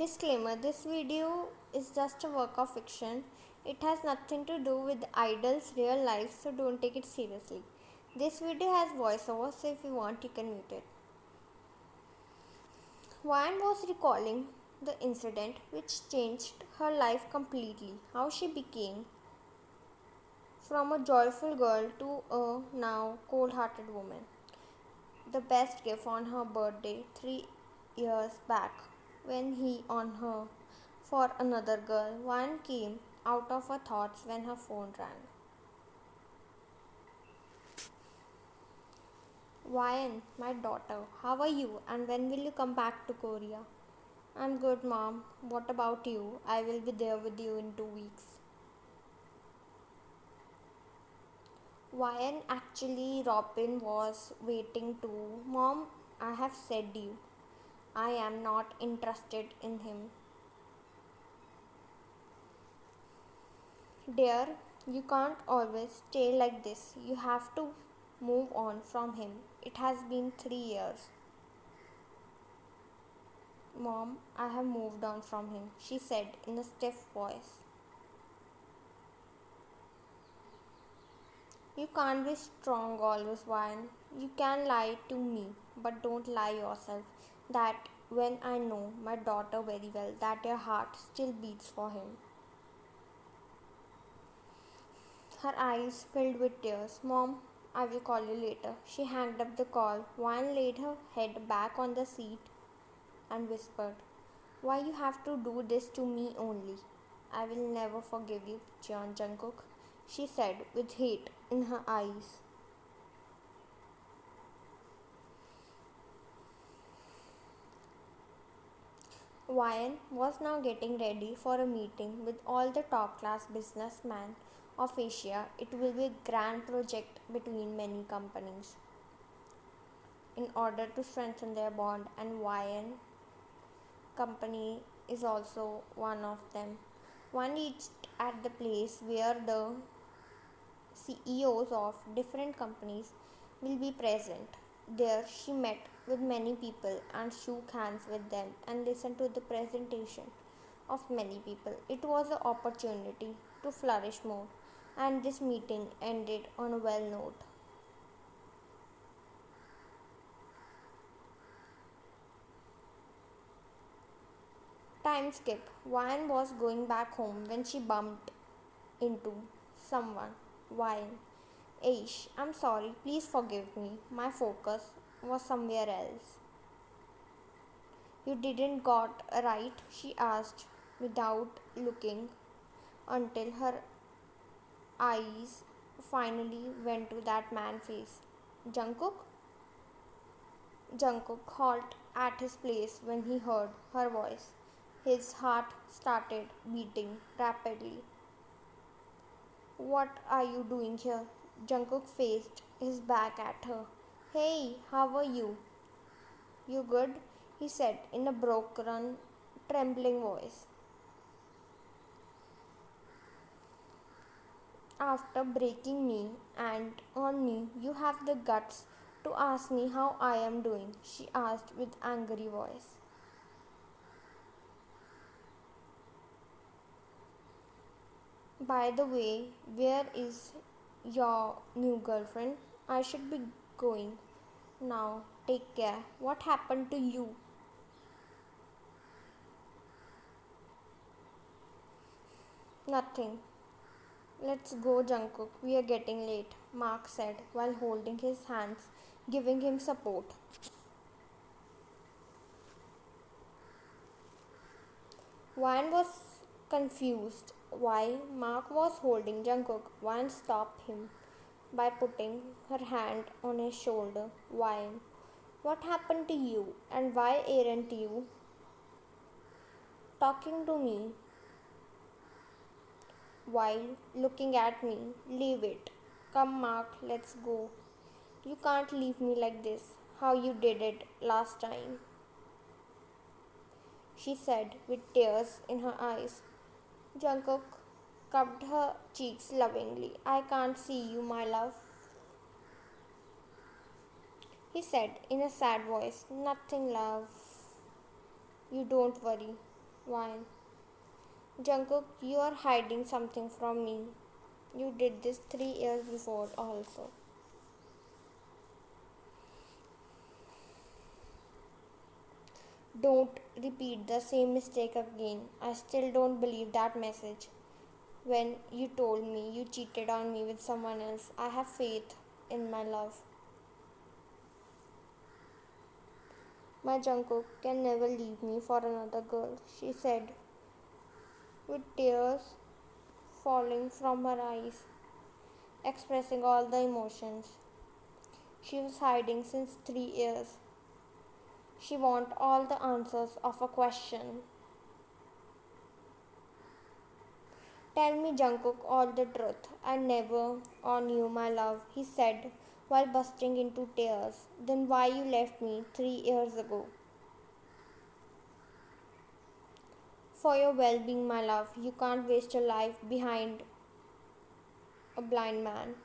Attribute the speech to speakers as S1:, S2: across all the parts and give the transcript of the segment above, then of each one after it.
S1: Disclaimer: this video is just a work of fiction. It has nothing to do with idols' real life, so don't take it seriously. This video has voiceover, so if you want, you can mute it. Wan was recalling the incident which changed her life completely, how she became from a joyful girl to a now cold hearted woman. The best gift on her birthday 3 years back, when he on her for another girl, one came out of her thoughts when her phone rang. Ryan, my daughter, how are you and when will you come back to Korea? I'm good, mom. What about you? I will be there with you in 2 weeks. Ryan, actually, Robin was waiting too. Mom, I have said you. I am not interested in him. Dear, you can't always stay like this. You have to move on from him. It has been 3 years. Mom, I have moved on from him, she said in a stiff voice. You can't be strong always, Ryan. You can lie to me, but don't lie yourself. That when I know my daughter very well, that your heart still beats for him. Her eyes filled with tears. Mom, I will call you later. She hanged up the call. Ryan laid her head back on the seat and whispered, Why you have to do this to me only? I will never forgive you, Jungkook, she said with hate in her eyes. Ryan was now getting ready for a meeting with all the top class businessmen of Asia. It will be a grand project between many companies. In order to strengthen their bond, and Ryan company is also one of them. One reached at the place where the CEOs of different companies will be present. There she met with many people and shook hands with them and listened to the presentation of many people. It was an opportunity to flourish more, and this meeting ended on a well note. Time skip. Ryan was going back home when she bumped into someone. Ryan. Aish, I'm sorry, please forgive me. My focus was somewhere else. You didn't got right? She asked without looking until her eyes finally went to that man's face. Jungkook? Jungkook halted at his place when he heard her voice. His heart started beating rapidly. What are you doing here? Jungkook faced his back at her. Hey, how are you? You good? He said in a broken, trembling voice. After breaking me and on me, you have the guts to ask me how I am doing, she asked with angry voice. By the way, where is your new girlfriend? I should be going. Now, take care. What happened to you? Nothing. Let's go, Jungkook. We are getting late, Mark said while holding his hands, giving him support. Wan was confused why Mark was holding Jungkook. Wan stopped him by putting her hand on his shoulder. Wan, what happened to you and why aren't you talking to me while looking at me? Leave it. Come, Mark, let's go. You can't leave me like this. How you did it last time, she said with tears in her eyes. Jungkook cupped her cheeks lovingly. I can't see you, my love, he said in a sad voice. Nothing, love. You don't worry. Why? Jungkook, you are hiding something from me. You did this 3 years before also. Don't repeat the same mistake again. I still don't believe that message. When you told me you cheated on me with someone else, I have faith in my love. My Jungkook can never leave me for another girl, she said, with tears falling from her eyes, expressing all the emotions she was hiding since 3 years. She wanted all the answers of a question. Tell me, Jungkook, all the truth. I never on you, my love, he said while bursting into tears. Then why you left me 3 years ago? For your well-being, my love. You can't waste your life behind a blind man.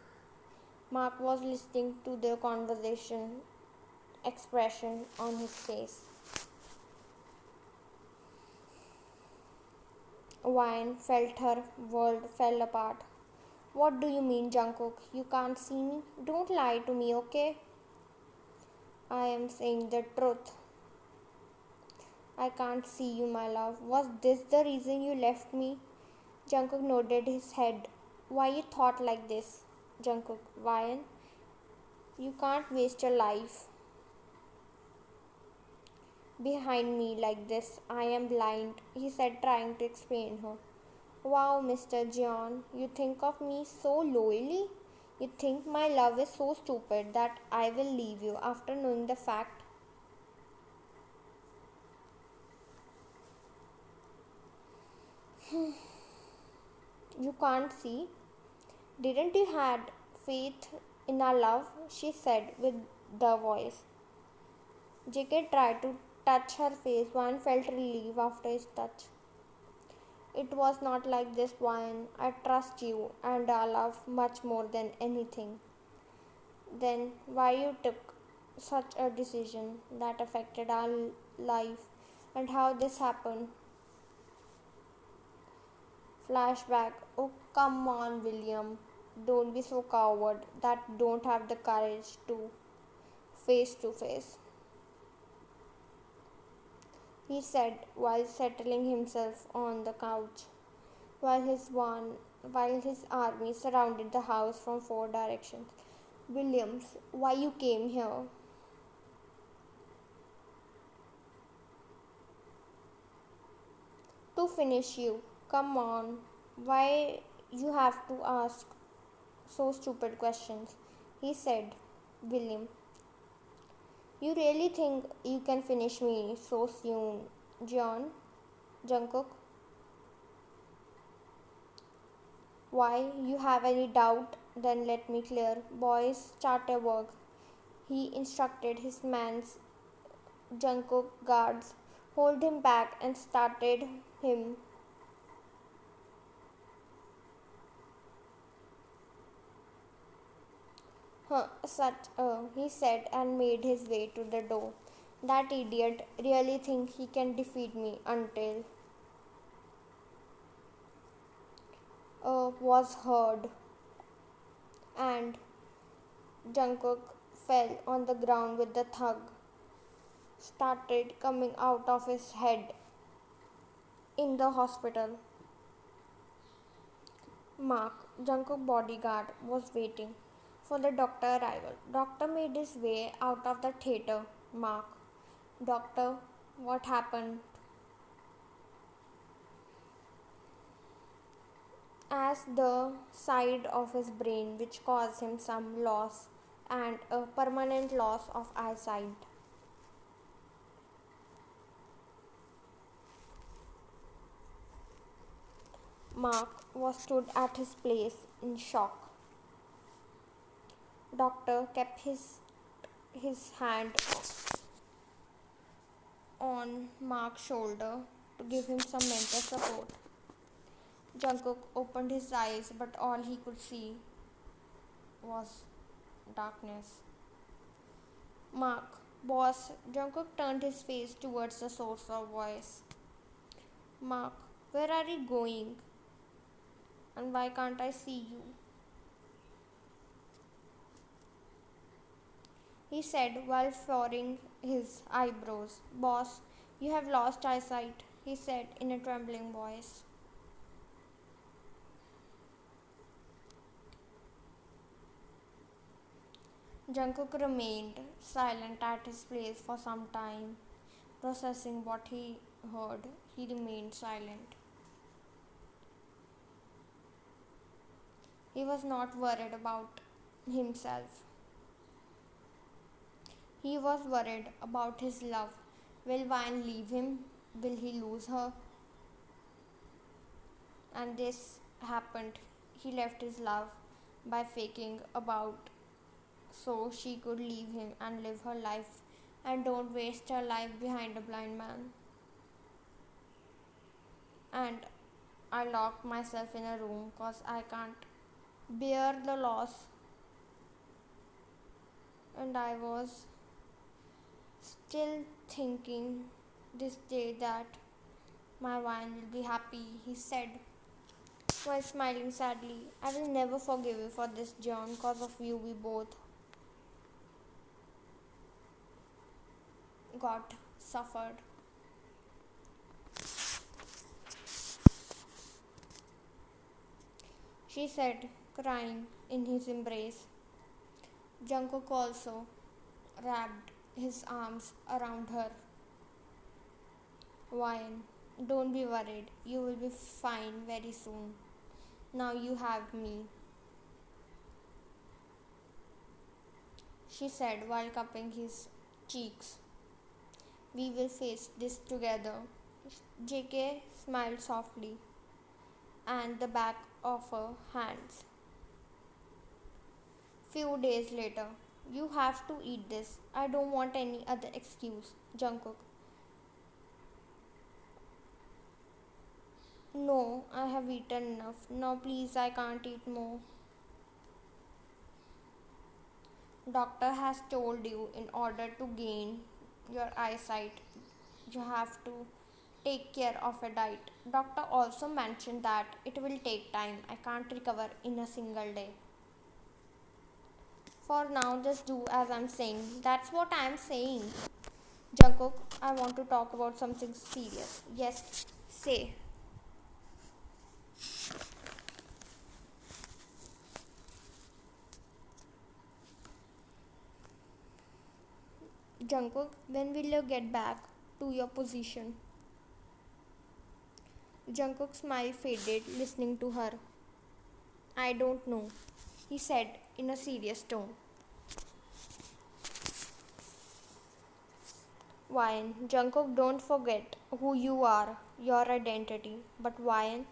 S1: Mark was listening to their conversation, expression on his face. Wine felt her world fell apart. What do you mean, Jungkook? You can't see me? Don't lie to me, okay? I am saying the truth. I can't see you, my love. Was this the reason you left me? Jungkook nodded his head. Why you thought like this? Jungkook, why? You can't waste your life behind me like this. I am blind, he said, trying to explain her. Wow, Mr. John, you think of me so lowly? You think my love is so stupid that I will leave you after knowing the fact? You can't see? Didn't you had faith in our love? She said with the voice. JK tried to touch her face. One felt relief after his touch. It was not like this, Wine. I trust you and our love much more than anything. Then why you took such a decision that affected our life and how this happened? Flashback. Oh, come on, William. Don't be so coward that don't have the courage to face, he said while settling himself on the couch, while his army surrounded the house from four directions. Williams, why you came here? To finish you. Come on. Why you have to ask so stupid questions? He said. William, you really think you can finish me so soon, John? Jungkook? Why? You have any doubt? Then let me clear. Boys, charter work. He instructed his man's Jungkook guards, hold him back and started him. He said and made his way to the door. That idiot really think he can defeat me until was heard and Jungkook fell on the ground with the thug started coming out of his head in the hospital. Mark, Jungkook bodyguard, was waiting for the doctor arrival. Doctor made his way out of the theater. Mark, doctor, what happened? As the side of his brain which caused him some loss and a permanent loss of eyesight. Mark was stood at his place in shock. Doctor kept his hand on Mark's shoulder to give him some mental support. Jungkook opened his eyes, but all he could see was darkness. Mark, boss, Jungkook turned his face towards the source of voice. Mark, where are you going? And why can't I see you? He said while furrowing his eyebrows. Boss, you have lost eyesight, he said in a trembling voice. Jungkook remained silent at his place for some time, processing what he heard. He remained silent. He was not worried about himself. He was worried about his love. Will Vine leave him? Will he lose her? And this happened. He left his love by faking about so she could leave him and live her life and don't waste her life behind a blind man. And I locked myself in a room cause I can't bear the loss. And I was still thinking this day that my Vine will be happy, he said while smiling sadly. I will never forgive you for this, John. Cause of you we both got suffered. She said, crying in his embrace. Jungkook also wrapped his arms around her. Wine, don't be worried. You will be fine very soon. Now you have me, she said while cupping his cheeks. We will face this together. JK smiled softly and the back of her hands. Few days later, you have to eat this. I don't want any other excuse, Jungkook. No, I have eaten enough. Now please, I can't eat more. Doctor has told you in order to gain your eyesight, you have to take care of a diet. Doctor also mentioned that it will take time. I can't recover in a single day. For now, just do as I'm saying. That's what I'm saying. Jungkook, I want to talk about something serious. Yes, say. Jungkook, when will you get back to your position? Jungkook's smile faded listening to her. I don't know, he said in a serious tone. Wine, Jungkook, don't forget who you are, your identity. But Wine,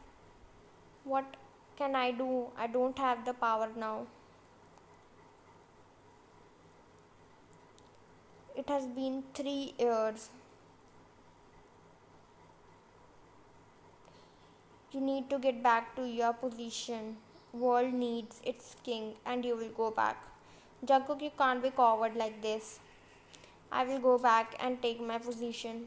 S1: what can I do? I don't have the power now. It has been 3 years. You need to get back to your position. World needs its king and you will go back. Jungkook, you can't be coward like this. I will go back and take my position.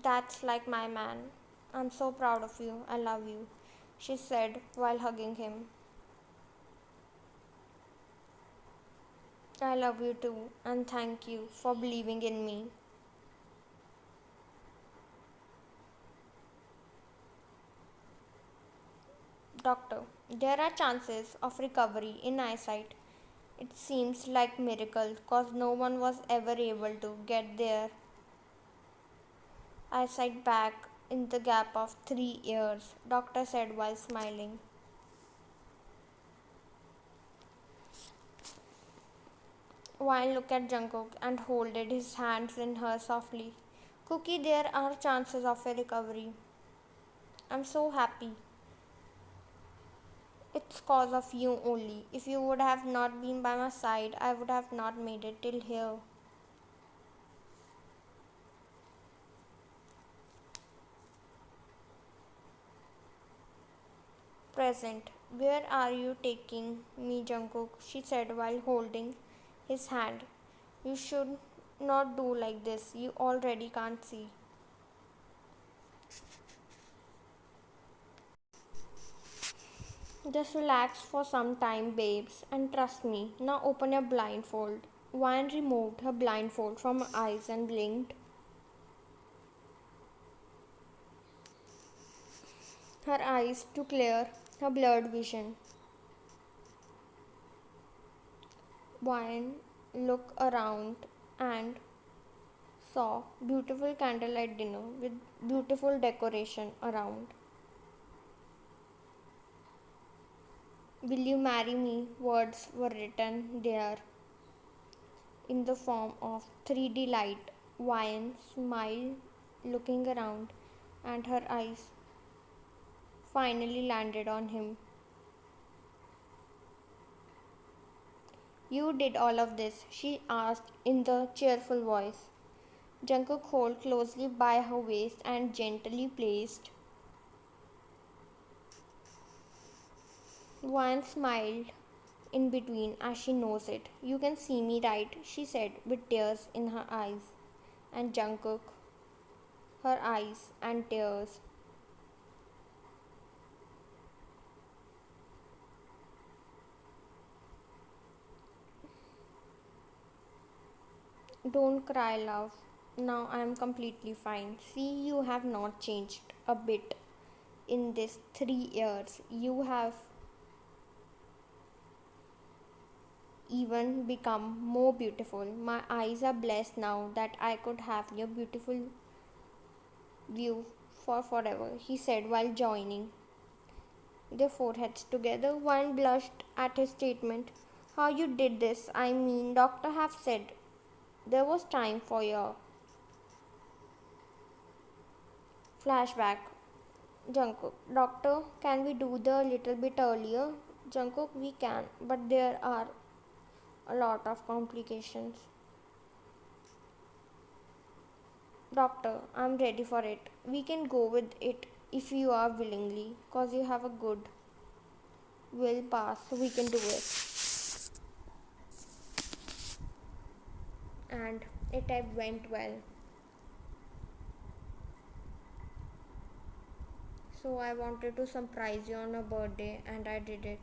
S1: That's like my man. I'm so proud of you. I love you, she said while hugging him. I love you too and thank you for believing in me. Doctor, there are chances of recovery in eyesight. It seems like miracle cause no one was ever able to get their eyesight back in the gap of 3 years, doctor said while smiling. Wine looked at Jungkook and folded his hands in hers softly. Cookie, there are chances of a recovery. I'm so happy. It's cause of you only. If you would have not been by my side, I would have not made it till here. Present. Where are you taking me, Jungkook? She said while holding his hand. You should not do like this. You already can't see. Just relax for some time, babes, and trust me. Now open your blindfold. Wine removed her blindfold from her eyes and blinked. Her eyes to clear her blurred vision. Wine looked around and saw beautiful candlelight dinner with beautiful decoration around. Will you marry me? Words were written there in the form of 3D light. Wine smiled, looking around, and her eyes finally landed on him. You did all of this, she asked in the cheerful voice. Jungkook held closely by her waist and gently placed. Wine smiled in between as she knows it. You can see me, right? She said with tears in her eyes. And Jungkook, her eyes and tears. Don't cry, love. Now I am completely fine. See, you have not changed a bit in these 3 years. You have even become more beautiful. My eyes are blessed now that I could have your beautiful view for forever, he said while joining their foreheads together. One blushed at his statement. How you did this? I mean, doctor have said there was time for your flashback. Jungkook, doctor, can we do the little bit earlier? Jungkook, we can, but there are a lot of complications. Doctor, I'm ready for it. We can go with it if you are willingly, cause you have a good will pass, so we can do it. And it had went well. So I wanted to surprise you on your birthday and I did it.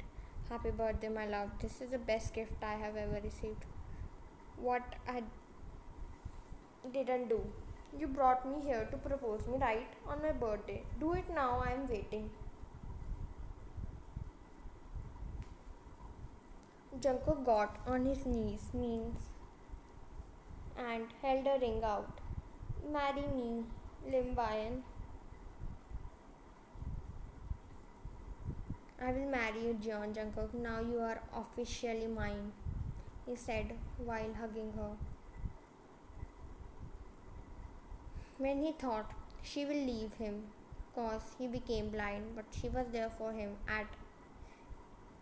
S1: Happy birthday, my love. This is the best gift I have ever received. What I didn't do. You brought me here to propose me, right? On my birthday. Do it now, I am waiting. Jungkook got on his knees and held a ring out. Marry me, Limbayan. I will marry you, John Jungkook. Now you are officially mine, he said while hugging her. When he thought she will leave him, cause he became blind, but she was there for him at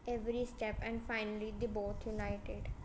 S1: every step, and finally they both united.